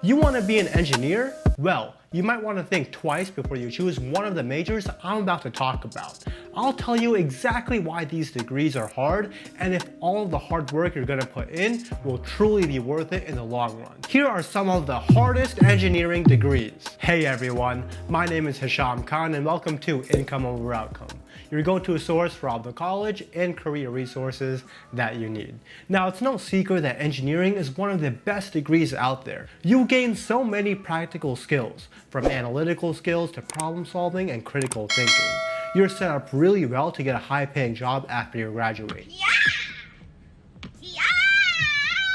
You want to be an engineer? Well, you might want to think twice before you choose one of the majors I'm about to talk about. I'll tell you exactly why these degrees are hard and if all of the hard work you're going to put in will truly be worth it in the long run. Here are some of the hardest engineering degrees. Hey everyone, my name is Hisham Khan and welcome to Income Over Outcome, your go-to source for all the college and career resources that you need. Now, it's no secret that engineering is one of the best degrees out there. You gain so many practical skills, from analytical skills to problem solving and critical thinking. You're set up really well to get a high-paying job after you graduate.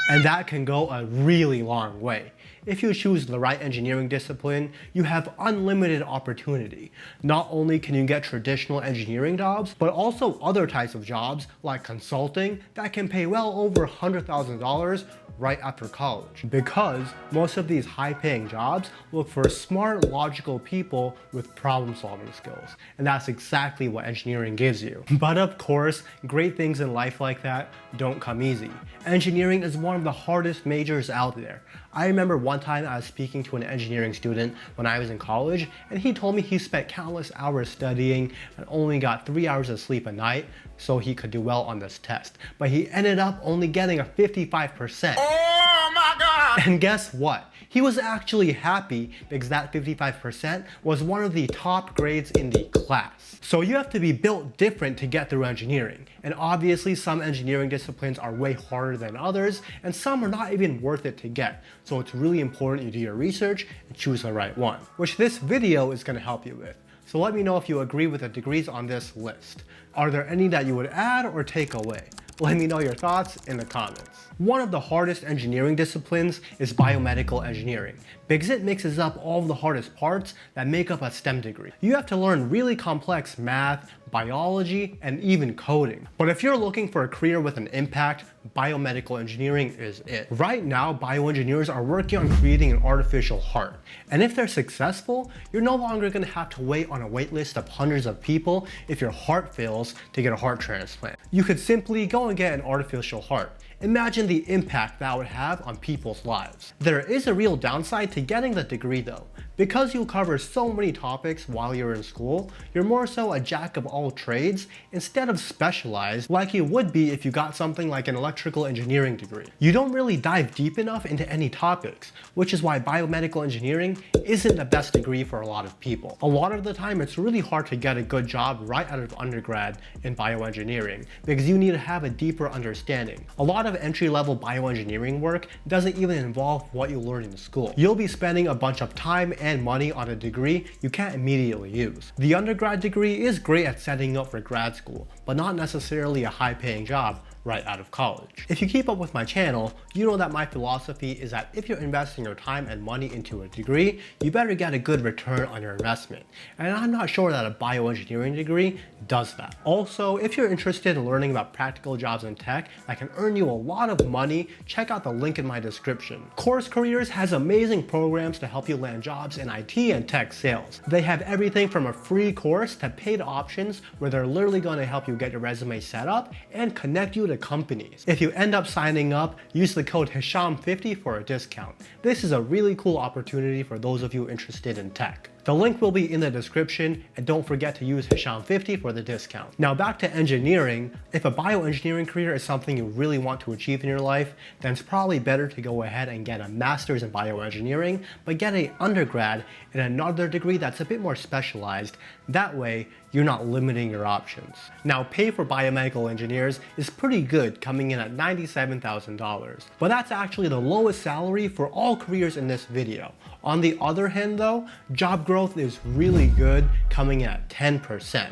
And that can go a really long way. If you choose the right engineering discipline, you have unlimited opportunity. Not only can you get traditional engineering jobs, but also other types of jobs like consulting that can pay well over $100,000 right after college. Because most of these high-paying jobs look for smart, logical people with problem-solving skills. And that's exactly what engineering gives you. But of course, great things in life like that don't come easy. Engineering is one of the hardest majors out there. I remember one time I was speaking to an engineering student when I was in college, and he told me he spent countless hours studying and only got 3 hours of sleep a night so he could do well on this test. But he ended up only getting a 55%. Oh my God! And guess what? He was actually happy because that 55% was one of the top grades in the class. So you have to be built different to get through engineering. And obviously some engineering disciplines are way harder than others, and some are not even worth it to get. So it's really important you do your research and choose the right one, which this video is going to help you with. So let me know if you agree with the degrees on this list. Are there any that you would add or take away? Let me know your thoughts in the comments. One of the hardest engineering disciplines is biomedical engineering because it mixes up all of the hardest parts that make up a STEM degree. You have to learn really complex math, biology, and even coding. But if you're looking for a career with an impact, biomedical engineering is it. Right now, bioengineers are working on creating an artificial heart. And if they're successful, you're no longer going to have to wait on a wait list of hundreds of people if your heart fails to get a heart transplant. You could simply go and get an artificial heart. Imagine the impact that would have on people's lives. There is a real downside to getting the degree though. Because you cover so many topics while you're in school, you're more so a jack of all trades instead of specialized like you would be if you got something like an electrical engineering degree. You don't really dive deep enough into any topics, which is why biomedical engineering isn't the best degree for a lot of people. A lot of the time, it's really hard to get a good job right out of undergrad in bioengineering because you need to have a deeper understanding. A lot of entry-level bioengineering work doesn't even involve what you learn in school. You'll be spending a bunch of time and money on a degree you can't immediately use. The undergrad degree is great at setting up for grad school, but not necessarily a high-paying job right out of college. If you keep up with my channel, you know that my philosophy is that if you're investing your time and money into a degree, you better get a good return on your investment. And I'm not sure that a bioengineering degree does that. Also, if you're interested in learning about practical jobs in tech that can earn you a lot of money, check out the link in my description. Course Careers has amazing programs to help you land jobs in IT and tech sales. They have everything from a free course to paid options where they're literally going to help you get your resume set up and connect you to companies. If you end up signing up, use the code HISHAM50 for a discount. This is a really cool opportunity for those of you interested in tech. The link will be in the description, and don't forget to use HISHAM50 for the discount. Now back to engineering. If a bioengineering career is something you really want to achieve in your life, then it's probably better to go ahead and get a master's in bioengineering, but get an undergrad in another degree that's a bit more specialized. That way, you're not limiting your options. Now, pay for biomedical engineers is pretty good, coming in at $97,000. But that's actually the lowest salary for all careers in this video. On the other hand though, job growth is really good, coming in at 10%.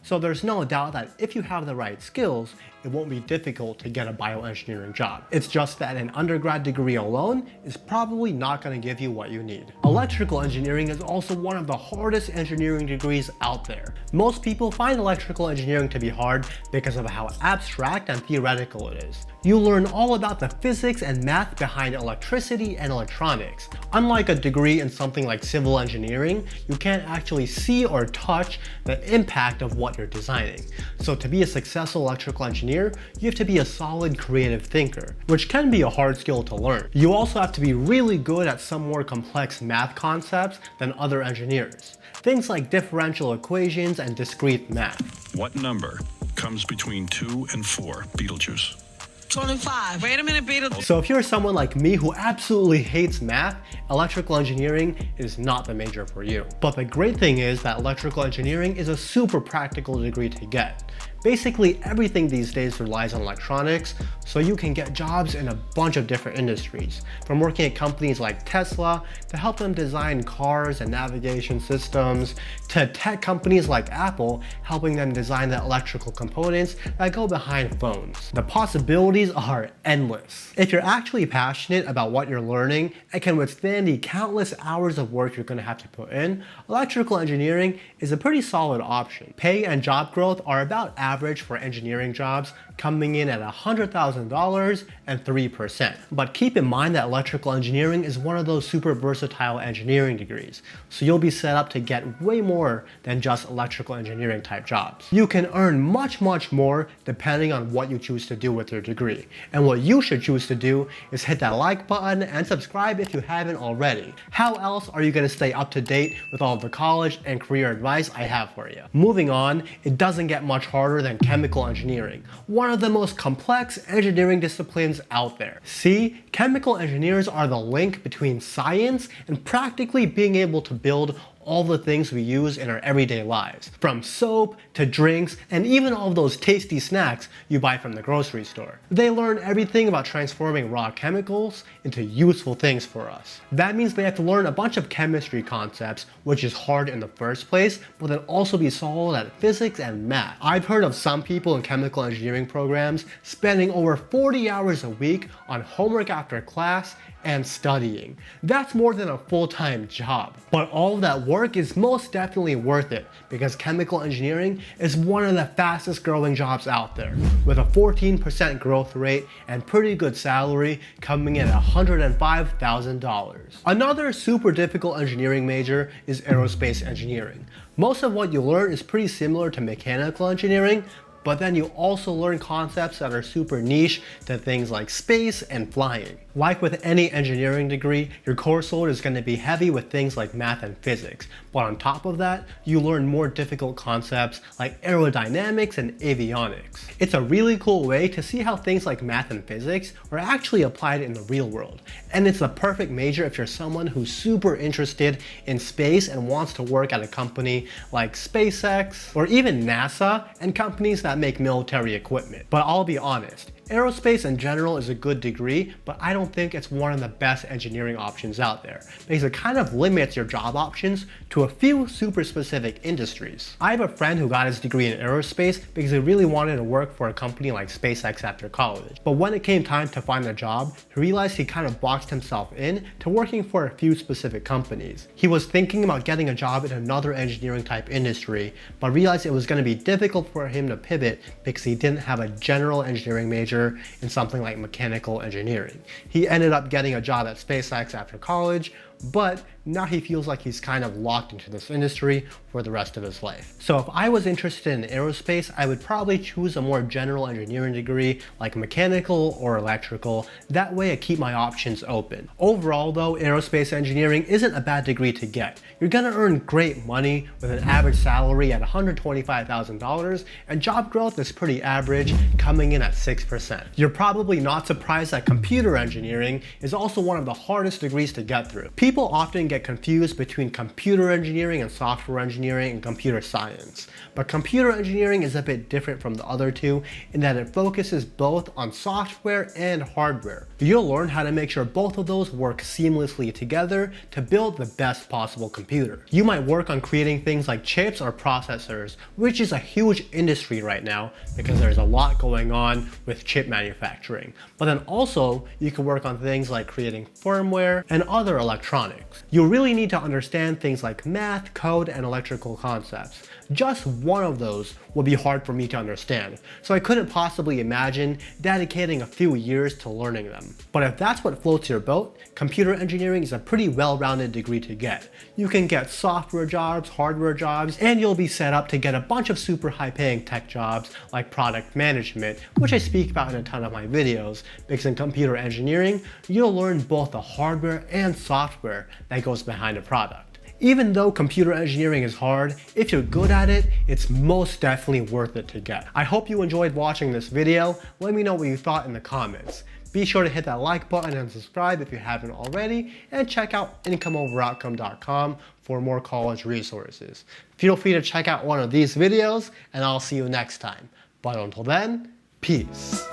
So there's no doubt that if you have the right skills, it won't be difficult to get a bioengineering job. It's just that an undergrad degree alone is probably not going to give you what you need. Electrical engineering is also one of the hardest engineering degrees out there. Most people find electrical engineering to be hard because of how abstract and theoretical it is. You learn all about the physics and math behind electricity and electronics. Unlike a degree in something like civil engineering, you can't actually see or touch the impact of what you're designing. So to be a successful electrical engineer, engineer, you have to be a solid creative thinker, which can be a hard skill to learn. You also have to be really good at some more complex math concepts than other engineers. Things like differential equations and discrete math. What number comes between 2 and 4, Beetlejuice? 25. Wait a minute, Beetlejuice. So if you're someone like me who absolutely hates math, electrical engineering is not the major for you. But the great thing is that electrical engineering is a super practical degree to get. Basically everything these days relies on electronics, so you can get jobs in a bunch of different industries, from working at companies like Tesla to help them design cars and navigation systems, to tech companies like Apple, helping them design the electrical components that go behind phones. The possibilities are endless. If you're actually passionate about what you're learning and can withstand the countless hours of work you're going to have to put in, electrical engineering is a pretty solid option. Pay and job growth are about average for engineering jobs, coming in at $100,000 and 3%. But keep in mind that electrical engineering is one of those super versatile engineering degrees, so you'll be set up to get way more than just electrical engineering type jobs. You can earn much more depending on what you choose to do with your degree. And what you should choose to do is hit that like button and subscribe if you haven't already. How else are you going to stay up to date with all of the college and career advice I have for you? Moving on, it doesn't get much harder than chemical engineering, one of the most complex engineering disciplines out there. See, chemical engineers are the link between science and practically being able to build all the things we use in our everyday lives, from soap to drinks and even all of those tasty snacks you buy from the grocery store. They learn everything about transforming raw chemicals into useful things for us. That means they have to learn a bunch of chemistry concepts, which is hard in the first place, but then also be solid at physics and math. I've heard of some people in chemical engineering programs spending over 40 hours a week on homework after class and studying. That's more than a full-time job. But all of that work is most definitely worth it because chemical engineering is one of the fastest growing jobs out there, with a 14% growth rate and pretty good salary coming in at $105,000. Another super difficult engineering major is aerospace engineering. Most of what you learn is pretty similar to mechanical engineering, but then you also learn concepts that are super niche to things like space and flying. Like with any engineering degree, your course load is going to be heavy with things like math and physics, but on top of that, you learn more difficult concepts like aerodynamics and avionics. It's a really cool way to see how things like math and physics are actually applied in the real world, and it's the perfect major if you're someone who's super interested in space and wants to work at a company like SpaceX or even NASA and companies that make military equipment. But I'll be honest, aerospace in general is a good degree, but I don't think it's one of the best engineering options out there because it kind of limits your job options to a few super specific industries. I have a friend who got his degree in aerospace because he really wanted to work for a company like SpaceX after college. But when it came time to find a job, he realized he kind of boxed himself in to working for a few specific companies. He was thinking about getting a job in another engineering type industry, but realized it was going to be difficult for him to pivot because he didn't have a general engineering major in something like mechanical engineering. He ended up getting a job at SpaceX after college, but now he feels like he's kind of locked into this industry for the rest of his life. So if I was interested in aerospace, I would probably choose a more general engineering degree like mechanical or electrical. That way I keep my options open. Overall though, aerospace engineering isn't a bad degree to get. You're gonna earn great money with an average salary at $125,000 and job growth is pretty average, coming in at 6%. You're probably not surprised that computer engineering is also one of the hardest degrees to get through. People often get confused between computer engineering and software engineering and computer science. But computer engineering is a bit different from the other two in that it focuses both on software and hardware. You'll learn how to make sure both of those work seamlessly together to build the best possible computer. You might work on creating things like chips or processors, which is a huge industry right now because there's a lot going on with chip manufacturing. But then also you can work on things like creating firmware and other electronics. You You really need to understand things like math, code, and electrical concepts. Just one of those would be hard for me to understand, so I couldn't possibly imagine dedicating a few years to learning them. But if that's what floats your boat, computer engineering is a pretty well-rounded degree to get. You can get software jobs, hardware jobs, and you'll be set up to get a bunch of super high-paying tech jobs like product management, which I speak about in a ton of my videos, because in computer engineering, you'll learn both the hardware and software that goes behind a product. Even though computer engineering is hard, if you're good at it, it's most definitely worth it to get. I hope you enjoyed watching this video. Let me know what you thought in the comments. Be sure to hit that like button and subscribe if you haven't already, and check out incomeoveroutcome.com for more college resources. Feel free to check out one of these videos, and I'll see you next time. But until then, peace.